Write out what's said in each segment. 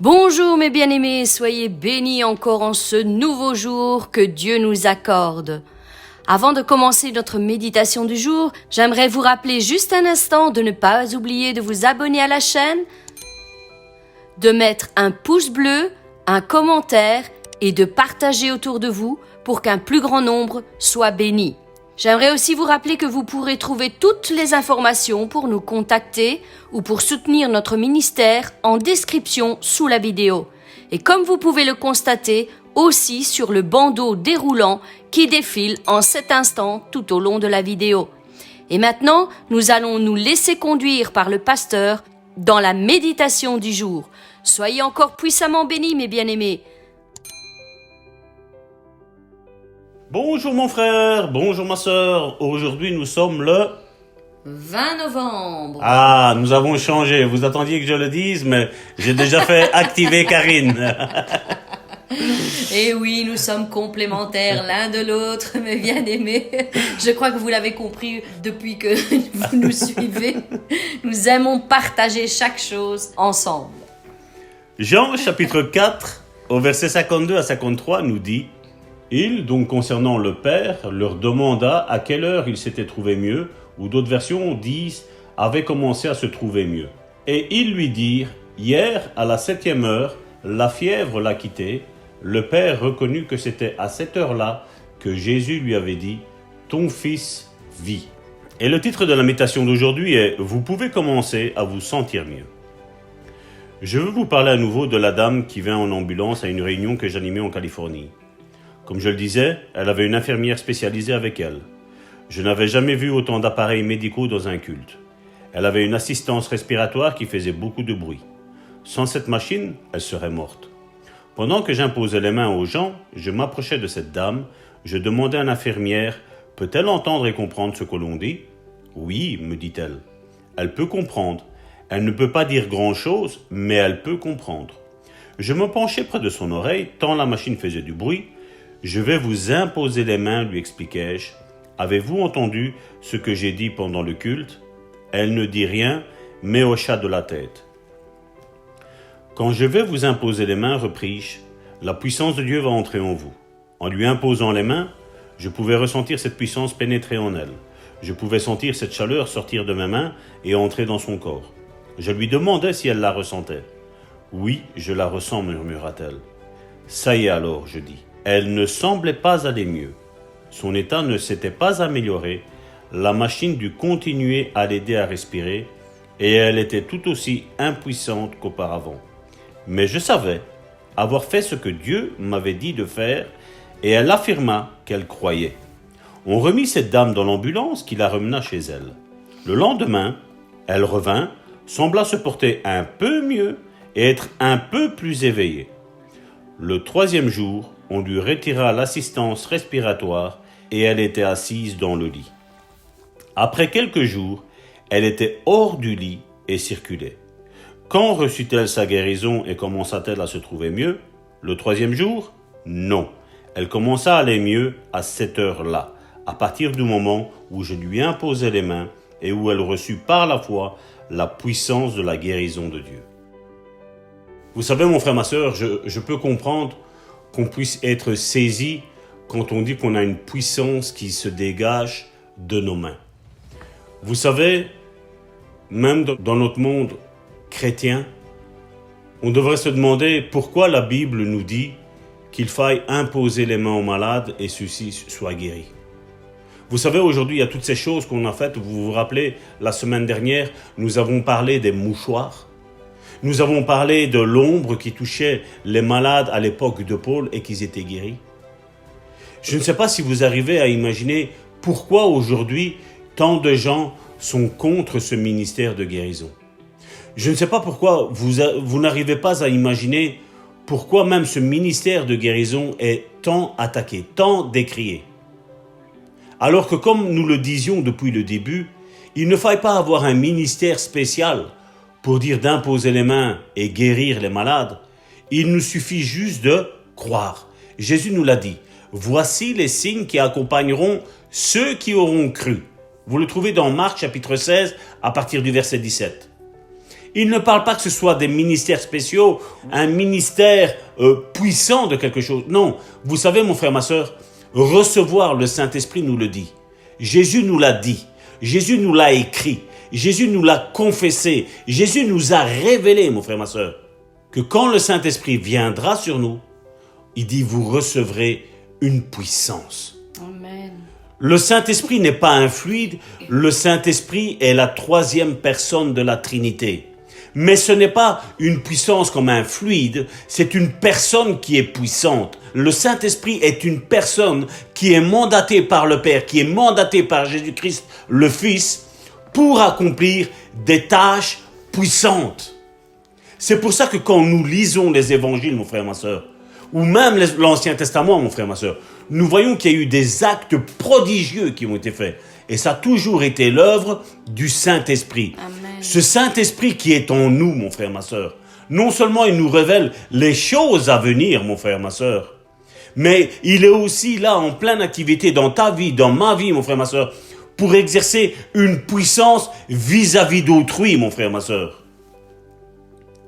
Bonjour mes bien-aimés, soyez bénis encore en ce nouveau jour que Dieu nous accorde. Avant de commencer notre méditation du jour, j'aimerais vous rappeler juste un instant de ne pas oublier de vous abonner à la chaîne, de mettre un pouce bleu, un commentaire et de partager autour de vous pour qu'un plus grand nombre soit béni. J'aimerais aussi vous rappeler que vous pourrez trouver toutes les informations pour nous contacter ou pour soutenir notre ministère en description sous la vidéo. Et comme vous pouvez le constater, aussi sur le bandeau déroulant qui défile en cet instant tout au long de la vidéo. Et maintenant, nous allons nous laisser conduire par le pasteur dans la méditation du jour. Soyez encore puissamment bénis, mes bien-aimés. Bonjour mon frère, bonjour ma sœur. Aujourd'hui nous sommes le 20 novembre. Ah, nous avons changé. Vous attendiez que je le dise, mais j'ai déjà fait activer Karine. Et oui, nous sommes complémentaires l'un de l'autre, mes bien-aimés. Je crois que vous l'avez compris depuis que vous nous suivez. Nous aimons partager chaque chose ensemble. Jean chapitre 4, au verset 52 à 53 nous dit: Il, donc concernant le Père, leur demanda à quelle heure il s'était trouvé mieux, ou d'autres versions disent avait commencé à se trouver mieux. Et ils lui dirent: Hier, à la 7e heure, la fièvre l'a quitté. Le Père reconnut que c'était à cette heure-là que Jésus lui avait dit: Ton fils vit. Et le titre de la méditation d'aujourd'hui est: Vous pouvez commencer à vous sentir mieux. Je veux vous parler à nouveau de la dame qui vint en ambulance à une réunion que j'animais en Californie. Comme je le disais, elle avait une infirmière spécialisée avec elle. Je n'avais jamais vu autant d'appareils médicaux dans un culte. Elle avait une assistance respiratoire qui faisait beaucoup de bruit. Sans cette machine, elle serait morte. Pendant que j'imposais les mains aux gens, je m'approchais de cette dame, je demandais à l'infirmière: « Peut-elle entendre et comprendre ce que l'on dit ?»« Oui, me dit-elle. Elle peut comprendre. Elle ne peut pas dire grand-chose, mais elle peut comprendre. » Je me penchai près de son oreille, tant la machine faisait du bruit. « Je vais vous imposer les mains, lui expliquai-je. Avez-vous entendu ce que j'ai dit pendant le culte ?» Elle ne dit rien, mais hocha de la tête. « Quand je vais vous imposer les mains, repris-je, la puissance de Dieu va entrer en vous. » En lui imposant les mains, je pouvais ressentir cette puissance pénétrer en elle. Je pouvais sentir cette chaleur sortir de mes mains et entrer dans son corps. Je lui demandai si elle la ressentait. « Oui, je la ressens, murmura-t-elle. »« Ça y est alors, je dis. » Elle ne semblait pas aller mieux. Son état ne s'était pas amélioré. La machine dut continuer à l'aider à respirer et elle était tout aussi impuissante qu'auparavant. Mais je savais avoir fait ce que Dieu m'avait dit de faire et elle affirma qu'elle croyait. On remit cette dame dans l'ambulance qui la remena chez elle. Le lendemain, elle revint, sembla se porter un peu mieux et être un peu plus éveillée. Le 3e jour, on lui retira l'assistance respiratoire et elle était assise dans le lit. Après quelques jours, elle était hors du lit et circulait. Quand reçut-elle sa guérison et commença-t-elle à se trouver mieux? Le 3e jour? Non. Elle commença à aller mieux à cette heure-là, à partir du moment où je lui imposai les mains et où elle reçut par la foi la puissance de la guérison de Dieu. Vous savez, mon frère, ma sœur, je peux comprendre qu'on puisse être saisi quand on dit qu'on a une puissance qui se dégage de nos mains. Vous savez, même dans notre monde chrétien, on devrait se demander pourquoi la Bible nous dit qu'il faille imposer les mains aux malades et ceux-ci soient guéris. Vous savez, aujourd'hui, il y a toutes ces choses qu'on a faites. Vous vous rappelez, la semaine dernière, nous avons parlé des mouchoirs. Nous avons parlé de l'ombre qui touchait les malades à l'époque de Paul et qu'ils étaient guéris. Je ne sais pas si vous arrivez à imaginer pourquoi aujourd'hui tant de gens sont contre ce ministère de guérison. Je ne sais pas pourquoi vous n'arrivez pas à imaginer pourquoi même ce ministère de guérison est tant attaqué, tant décrié. Alors que comme nous le disions depuis le début, il ne faille pas avoir un ministère spécial pour dire d'imposer les mains et guérir les malades. Il nous suffit juste de croire. Jésus nous l'a dit. Voici les signes qui accompagneront ceux qui auront cru. Vous le trouvez dans Marc chapitre 16 à partir du verset 17. Il ne parle pas que ce soit des ministères spéciaux, un ministère puissant de quelque chose. Non, vous savez mon frère, ma sœur, recevoir le Saint-Esprit nous le dit. Jésus nous l'a dit, Jésus nous l'a écrit, Jésus nous l'a confessé, Jésus nous a révélé, mon frère, ma sœur, que quand le Saint-Esprit viendra sur nous, il dit vous recevrez une puissance. Amen. Le Saint-Esprit n'est pas un fluide, le Saint-Esprit est la troisième personne de la Trinité. Mais ce n'est pas une puissance comme un fluide, c'est une personne qui est puissante. Le Saint-Esprit est une personne qui est mandatée par le Père, qui est mandatée par Jésus-Christ, le Fils, pour accomplir des tâches puissantes. C'est pour ça que quand nous lisons les évangiles, mon frère, ma sœur, ou même l'Ancien Testament, mon frère, ma sœur, nous voyons qu'il y a eu des actes prodigieux qui ont été faits. Et ça a toujours été l'œuvre du Saint-Esprit. Amen. Ce Saint-Esprit qui est en nous, mon frère, ma sœur, non seulement il nous révèle les choses à venir, mon frère, ma sœur, mais il est aussi là en pleine activité dans ta vie, dans ma vie, mon frère, ma sœur, pour exercer une puissance vis-à-vis d'autrui, mon frère, ma sœur.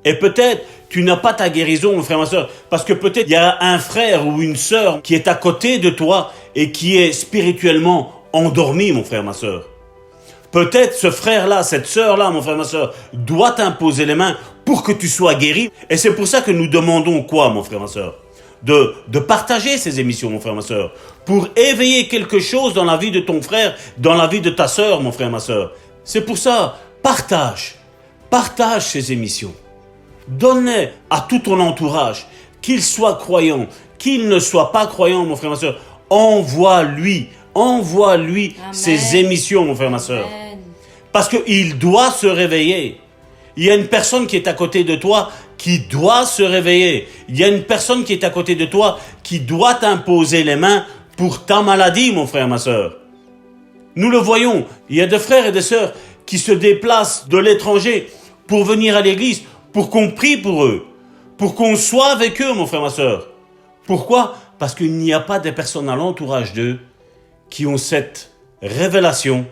Et peut-être tu n'as pas ta guérison, mon frère, ma sœur, parce que peut-être il y a un frère ou une sœur qui est à côté de toi et qui est spirituellement endormi, mon frère, ma sœur. Peut-être ce frère-là, cette sœur-là, mon frère, ma sœur, doit t'imposer les mains pour que tu sois guéri. Et c'est pour ça que nous demandons quoi, mon frère, ma sœur? De partager ces émissions, mon frère, ma sœur, pour éveiller quelque chose dans la vie de ton frère, dans la vie de ta sœur, mon frère, ma sœur. C'est pour ça, partage ces émissions. Donne-les à tout ton entourage, qu'il soit croyant, qu'il ne soit pas croyant, mon frère, ma sœur. Envoie-lui Amen. Ces émissions, mon frère, ma sœur. Amen. Parce qu'il doit se réveiller. Il y a une personne qui est à côté de toi qui doit se réveiller. Il y a une personne qui est à côté de toi qui doit t'imposer les mains pour ta maladie, mon frère, ma sœur. Nous le voyons, il y a des frères et des sœurs qui se déplacent de l'étranger pour venir à l'église, pour qu'on prie pour eux, pour qu'on soit avec eux, mon frère, ma sœur. Pourquoi? Parce qu'il n'y a pas de personnes à l'entourage d'eux qui ont cette révélation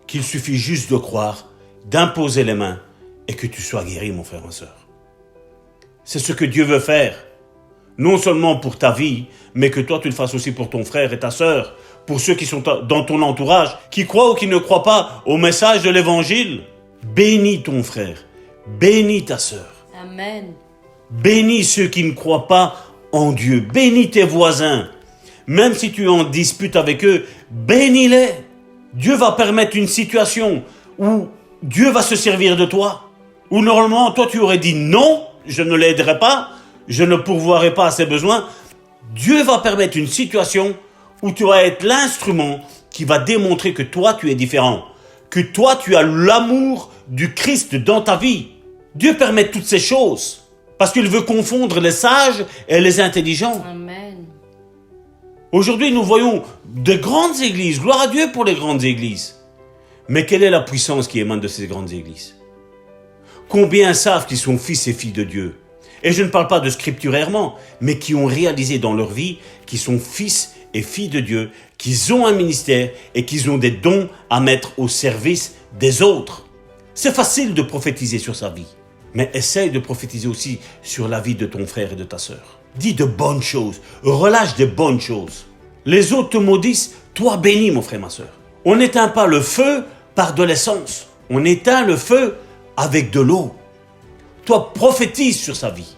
qu'il suffit juste de croire, d'imposer les mains et que tu sois guéri, mon frère, ma sœur. C'est ce que Dieu veut faire, non seulement pour ta vie, mais que toi tu le fasses aussi pour ton frère et ta sœur, pour ceux qui sont dans ton entourage, qui croient ou qui ne croient pas au message de l'évangile. Bénis ton frère, bénis ta sœur. Amen. Bénis ceux qui ne croient pas en Dieu, bénis tes voisins. Même si tu es en dispute avec eux, bénis-les. Dieu va permettre une situation où Dieu va se servir de toi. Où normalement, toi, tu aurais dit non, je ne l'aiderai pas, je ne pourvoirai pas à ses besoins. Dieu va permettre une situation où tu vas être l'instrument qui va démontrer que toi, tu es différent. Que toi, tu as l'amour du Christ dans ta vie. Dieu permet toutes ces choses parce qu'il veut confondre les sages et les intelligents. Amen. Aujourd'hui, nous voyons de grandes églises. Gloire à Dieu pour les grandes églises. Mais quelle est la puissance qui émane de ces grandes églises? Combien savent qu'ils sont fils et filles de Dieu? Et je ne parle pas de scripturairement, mais qui ont réalisé dans leur vie qu'ils sont fils et filles de Dieu, qu'ils ont un ministère et qu'ils ont des dons à mettre au service des autres. C'est facile de prophétiser sur sa vie, mais essaye de prophétiser aussi sur la vie de ton frère et de ta sœur. Dis de bonnes choses, relâche des bonnes choses. Les autres te maudissent, toi bénis, mon frère, ma sœur. On n'éteint pas le feu par de l'essence. On éteint le feu avec de l'eau. Toi, prophétise sur sa vie.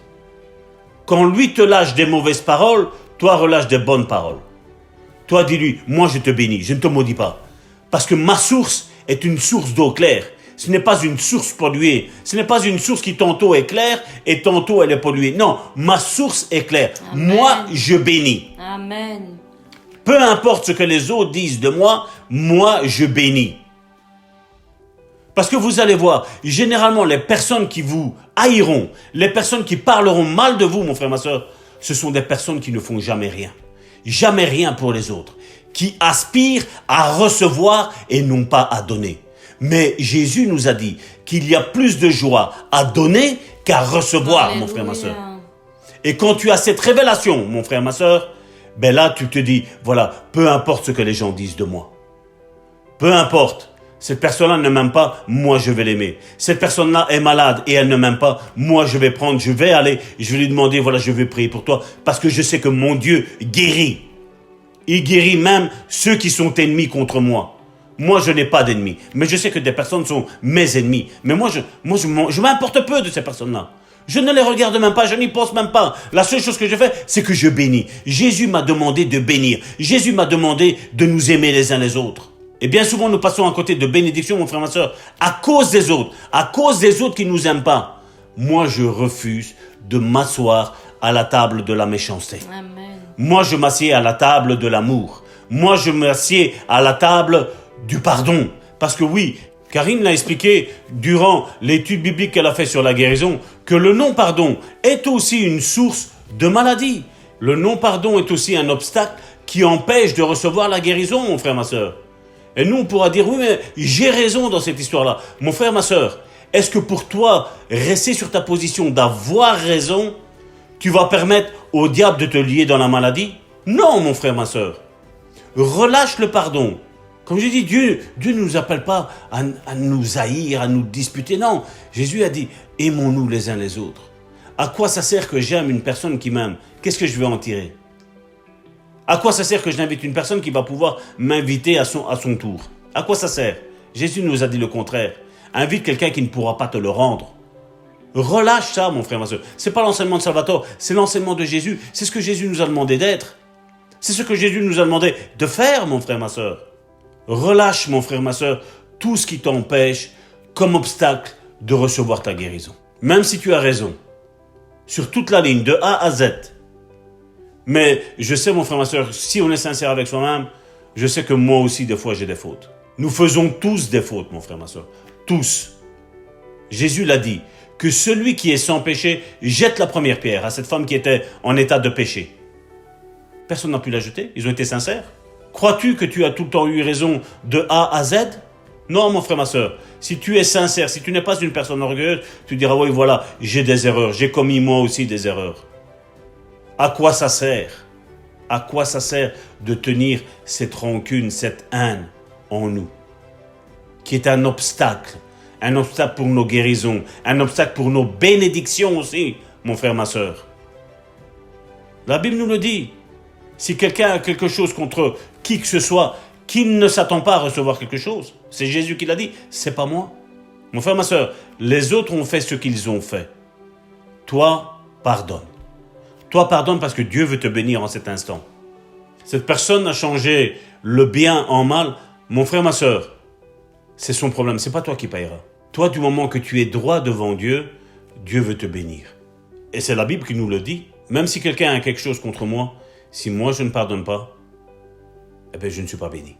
Quand lui te lâche des mauvaises paroles, toi relâche des bonnes paroles. Toi, dis-lui, moi je te bénis, je ne te maudis pas. Parce que ma source est une source d'eau claire. Ce n'est pas une source polluée. Ce n'est pas une source qui tantôt est claire et tantôt elle est polluée. Non, ma source est claire. Amen. Moi, je bénis. Amen. Peu importe ce que les autres disent de moi, moi, je bénis. Parce que vous allez voir, généralement, les personnes qui vous haïront, les personnes qui parleront mal de vous, mon frère, ma soeur, ce sont des personnes qui ne font jamais rien. Jamais rien pour les autres. Qui aspirent à recevoir et non pas à donner. Mais Jésus nous a dit qu'il y a plus de joie à donner qu'à recevoir, Alléluia. mon frère, ma soeur. Et quand tu as cette révélation, mon frère, ma soeur, ben là, tu te dis, voilà, peu importe ce que les gens disent de moi. Peu importe. Cette personne-là ne m'aime pas, moi je vais l'aimer. Cette personne-là est malade et elle ne m'aime pas, moi je vais aller, je vais lui demander, voilà, je vais prier pour toi, parce que je sais que mon Dieu guérit. Il guérit même ceux qui sont ennemis contre moi. Moi, je n'ai pas d'ennemis, mais je sais que des personnes sont mes ennemis. Mais moi, je m'importe peu de ces personnes-là. Je ne les regarde même pas, je n'y pense même pas. La seule chose que je fais, c'est que je bénis. Jésus m'a demandé de bénir. Jésus m'a demandé de nous aimer les uns les autres. Et bien souvent, nous passons à côté de bénédictions, mon frère, ma soeur, à cause des autres qui ne nous aiment pas. Moi, je refuse de m'asseoir à la table de la méchanceté. Amen. Moi, je m'assieds à la table de l'amour. Moi, je m'assieds à la table du pardon. Parce que oui, Karine l'a expliqué durant l'étude biblique qu'elle a fait sur la guérison, que le non-pardon est aussi une source de maladie. Le non-pardon est aussi un obstacle qui empêche de recevoir la guérison, mon frère, ma soeur. Et nous, on pourra dire, oui, mais j'ai raison dans cette histoire-là. Mon frère, ma soeur, est-ce que pour toi, rester sur ta position d'avoir raison, tu vas permettre au diable de te lier dans la maladie? Non, mon frère, ma soeur. Relâche le pardon. Comme je dis, Dieu ne nous appelle pas à nous haïr, à nous disputer. Non, Jésus a dit, aimons-nous les uns les autres. À quoi ça sert que j'aime une personne qui m'aime? Qu'est-ce que je vais en tirer? À quoi ça sert que j'invite une personne qui va pouvoir m'inviter à son tour? À quoi ça sert? Jésus nous a dit le contraire. Invite quelqu'un qui ne pourra pas te le rendre. Relâche ça, mon frère, ma soeur. C'est pas l'enseignement de Salvatore, c'est l'enseignement de Jésus. C'est ce que Jésus nous a demandé d'être. C'est ce que Jésus nous a demandé de faire, mon frère, ma soeur. Relâche, mon frère, ma soeur, tout ce qui t'empêche comme obstacle de recevoir ta guérison. Même si tu as raison, sur toute la ligne, de A à Z. Mais je sais, mon frère, ma soeur, si on est sincère avec soi-même, je sais que moi aussi, des fois, j'ai des fautes. Nous faisons tous des fautes, mon frère, ma soeur. Tous. Jésus l'a dit, que celui qui est sans péché jette la première pierre à cette femme qui était en état de péché. Personne n'a pu la jeter, ils ont été sincères. Crois-tu que tu as tout le temps eu raison de A à Z? Non, mon frère, ma soeur. Si tu es sincère, si tu n'es pas une personne orgueilleuse, tu diras, oui, voilà, j'ai des erreurs, j'ai commis moi aussi des erreurs. À quoi ça sert? À quoi ça sert de tenir cette rancune, cette haine en nous, qui est un obstacle pour nos guérisons, un obstacle pour nos bénédictions aussi, mon frère, ma soeur. La Bible nous le dit. Si quelqu'un a quelque chose contre qui que ce soit, qui ne s'attend pas à recevoir quelque chose, c'est Jésus qui l'a dit, c'est pas moi. Mon frère, ma soeur, les autres ont fait ce qu'ils ont fait. Toi, pardonne. Toi, pardonne parce que Dieu veut te bénir en cet instant. Cette personne a changé le bien en mal. Mon frère, ma soeur, c'est son problème, c'est pas toi qui payeras. Toi, du moment que tu es droit devant Dieu, Dieu veut te bénir. Et c'est la Bible qui nous le dit. Même si quelqu'un a quelque chose contre moi, si moi je ne pardonne pas, eh bien je ne suis pas béni.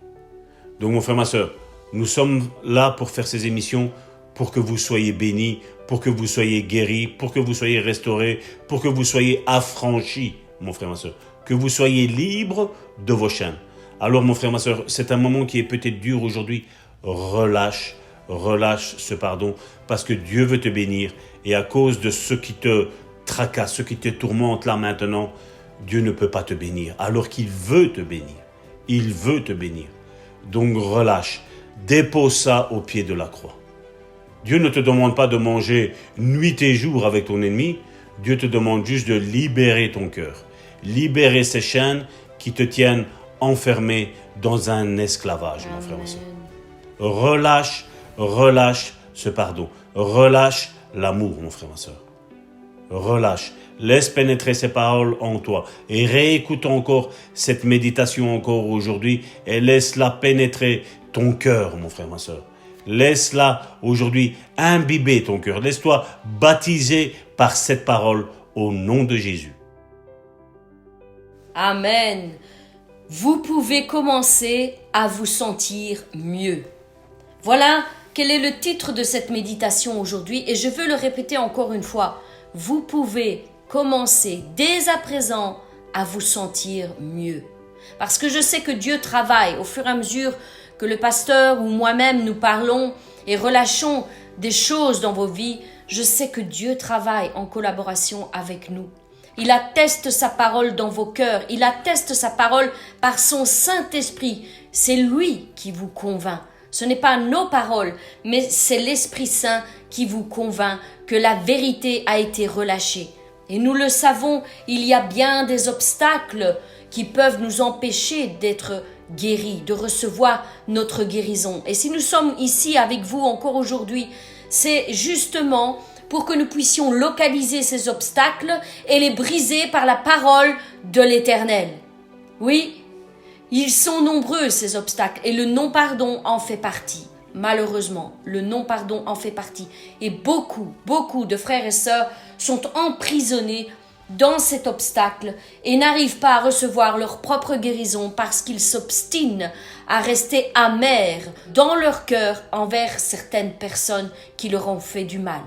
Donc mon frère, ma soeur, nous sommes là pour faire ces émissions pour que vous soyez bénis, pour que vous soyez guéris, pour que vous soyez restaurés, pour que vous soyez affranchis, mon frère, ma soeur, que vous soyez libres de vos chaînes. Alors mon frère, ma soeur, c'est un moment qui est peut-être dur aujourd'hui. Relâche ce pardon, parce que Dieu veut te bénir, et à cause de ce qui te tracasse, ce qui te tourmente là maintenant, Dieu ne peut pas te bénir, alors qu'il veut te bénir. Il veut te bénir. Donc relâche, dépose ça au pied de la croix. Dieu ne te demande pas de manger nuit et jour avec ton ennemi, Dieu te demande juste de libérer ton cœur, libérer ces chaînes qui te tiennent enfermé dans un esclavage, mon frère, ma soeur. Relâche ce pardon, relâche l'amour, mon frère, ma soeur. Relâche, laisse pénétrer ces paroles en toi et réécoute encore cette méditation encore aujourd'hui et laisse-la pénétrer ton cœur, mon frère, ma soeur. Laisse-la aujourd'hui imbiber ton cœur. Laisse-toi baptiser par cette parole au nom de Jésus. Amen. Vous pouvez commencer à vous sentir mieux. Voilà quel est le titre de cette méditation aujourd'hui et je veux le répéter encore une fois. Vous pouvez commencer dès à présent à vous sentir mieux. Parce que je sais que Dieu travaille au fur et à mesure que le pasteur ou moi-même nous parlons et relâchons des choses dans vos vies. Je sais que Dieu travaille en collaboration avec nous. Il atteste sa parole dans vos cœurs. Il atteste sa parole par son Saint-Esprit. C'est lui qui vous convainc. Ce n'est pas nos paroles, mais c'est l'Esprit Saint qui vous convainc que la vérité a été relâchée. Et nous le savons, il y a bien des obstacles qui peuvent nous empêcher d'être guéris, de recevoir notre guérison. Et si nous sommes ici avec vous encore aujourd'hui, c'est justement pour que nous puissions localiser ces obstacles et les briser par la parole de l'Éternel. Oui, ils sont nombreux ces obstacles et le non-pardon en fait partie. Malheureusement, le non-pardon en fait partie. Et beaucoup de frères et sœurs sont emprisonnés dans cet obstacle et n'arrivent pas à recevoir leur propre guérison parce qu'ils s'obstinent à rester amers dans leur cœur envers certaines personnes qui leur ont fait du mal.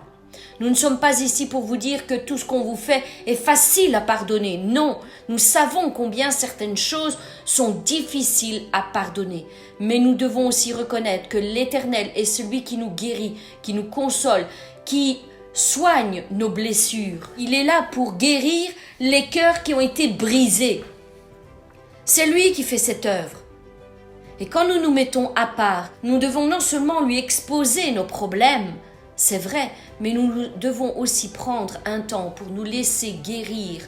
Nous ne sommes pas ici pour vous dire que tout ce qu'on vous fait est facile à pardonner. Non, nous savons combien certaines choses sont difficiles à pardonner. Mais nous devons aussi reconnaître que l'Éternel est celui qui nous guérit, qui nous console, qui soigne nos blessures. Il est là pour guérir les cœurs qui ont été brisés. C'est lui qui fait cette œuvre. Et quand nous nous mettons à part, nous devons non seulement lui exposer nos problèmes, c'est vrai, mais nous devons aussi prendre un temps pour nous laisser guérir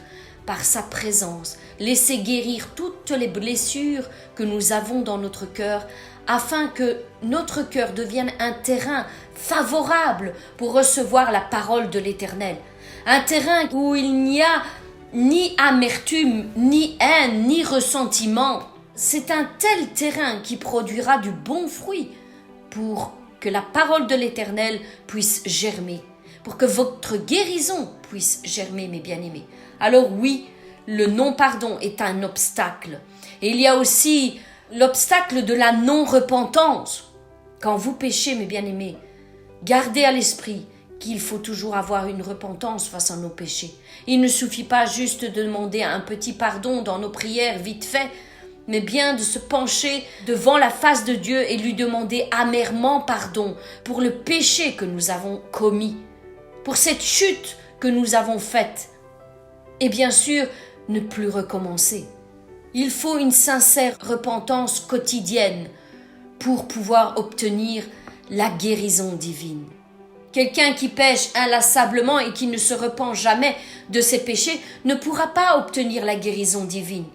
par sa présence, laisser guérir toutes les blessures que nous avons dans notre cœur, afin que notre cœur devienne un terrain favorable pour recevoir la parole de l'Éternel. Un terrain où il n'y a ni amertume, ni haine, ni ressentiment. C'est un tel terrain qui produira du bon fruit pour que la parole de l'Éternel puisse germer, pour que votre guérison puisse germer, mes bien-aimés. Alors oui, le non-pardon est un obstacle. Et il y a aussi l'obstacle de la non-repentance. Quand vous péchez, mes bien-aimés, gardez à l'esprit qu'il faut toujours avoir une repentance face à nos péchés. Il ne suffit pas juste de demander un petit pardon dans nos prières vite fait, mais bien de se pencher devant la face de Dieu et lui demander amèrement pardon pour le péché que nous avons commis, pour cette chute que nous avons faite. Et bien sûr, ne plus recommencer. Il faut une sincère repentance quotidienne pour pouvoir obtenir la guérison divine. Quelqu'un qui pêche inlassablement et qui ne se repent jamais de ses péchés ne pourra pas obtenir la guérison divine.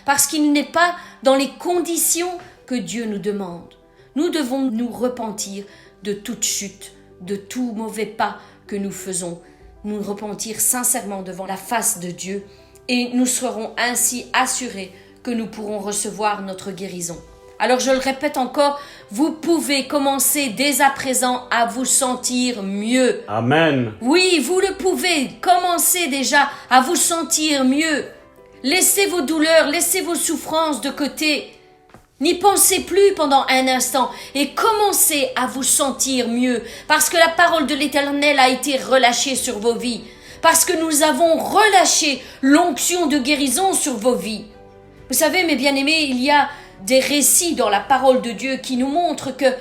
Parce qu'il n'est pas dans les conditions que Dieu nous demande. Nous devons nous repentir de toute chute, de tout mauvais pas que nous faisons, nous repentir sincèrement devant la face de Dieu et nous serons ainsi assurés que nous pourrons recevoir notre guérison. Alors je le répète encore, vous pouvez commencer dès à présent à vous sentir mieux. Amen. Oui, vous le pouvez, commencez déjà à vous sentir mieux. Laissez vos douleurs, laissez vos souffrances de côté. N'y pensez plus pendant un instant et commencez à vous sentir mieux parce que la parole de l'Éternel a été relâchée sur vos vies, parce que nous avons relâché l'onction de guérison sur vos vies. Vous savez, mes bien-aimés, il y a des récits dans la parole de Dieu qui nous montrent que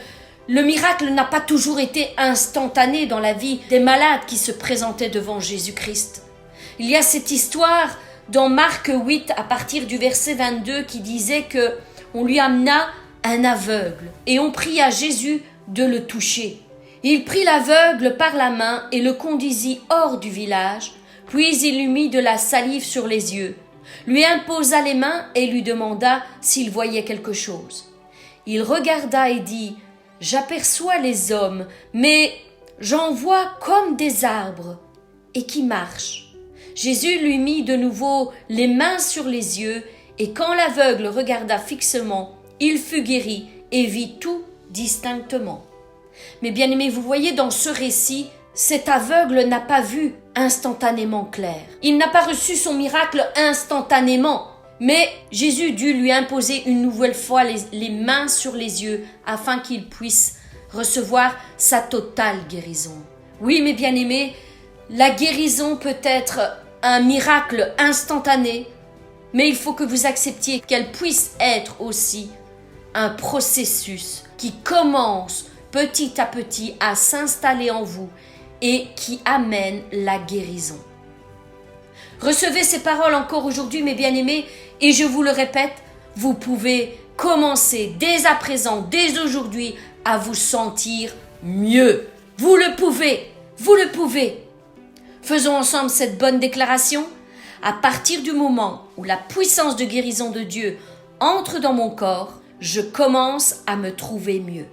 le miracle n'a pas toujours été instantané dans la vie des malades qui se présentaient devant Jésus-Christ. Il y a cette histoire dans Marc 8, à partir du verset 22, qui disait que on lui amena un aveugle et on pria à Jésus de le toucher. Il prit l'aveugle par la main et le conduisit hors du village, puis il lui mit de la salive sur les yeux, lui imposa les mains et lui demanda s'il voyait quelque chose. Il regarda et dit « J'aperçois les hommes, mais j'en vois comme des arbres et qui marchent. » Jésus lui mit de nouveau les mains sur les yeux, et quand l'aveugle regarda fixement, il fut guéri et vit tout distinctement. Mais bien aimés, vous voyez dans ce récit, cet aveugle n'a pas vu instantanément clair. Il n'a pas reçu son miracle instantanément, mais Jésus dut lui imposer une nouvelle fois les mains sur les yeux afin qu'il puisse recevoir sa totale guérison. Oui, mes bien-aimés, la guérison peut être un miracle instantané, mais il faut que vous acceptiez qu'elle puisse être aussi un processus qui commence petit à petit à s'installer en vous et qui amène la guérison. Recevez ces paroles encore aujourd'hui, mes bien-aimés, et je vous le répète, vous pouvez commencer dès à présent, dès aujourd'hui, à vous sentir mieux. Vous le pouvez, vous le pouvez. Faisons ensemble cette bonne déclaration. À partir du moment où la puissance de guérison de Dieu entre dans mon corps, je commence à me trouver mieux.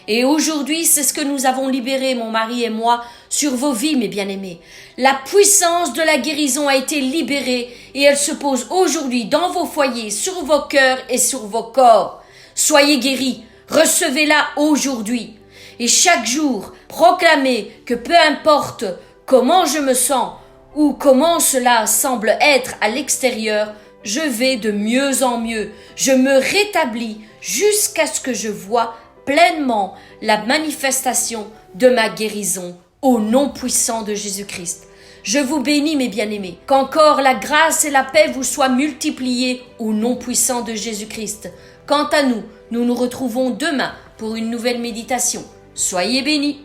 Et aujourd'hui, c'est ce que nous avons libéré, mon mari et moi, sur vos vies, mes bien-aimés. La puissance de la guérison a été libérée et elle se pose aujourd'hui dans vos foyers, sur vos cœurs et sur vos corps. Soyez guéris, recevez-la aujourd'hui. Et chaque jour, proclamez que peu importe comment je me sens ou comment cela semble être à l'extérieur, je vais de mieux en mieux. Je me rétablis jusqu'à ce que je vois pleinement la manifestation de ma guérison au nom puissant de Jésus-Christ. Je vous bénis, mes bien-aimés, qu'encore la grâce et la paix vous soient multipliées au nom puissant de Jésus-Christ. Quant à nous, nous nous retrouvons demain pour une nouvelle méditation. Soyez bénis.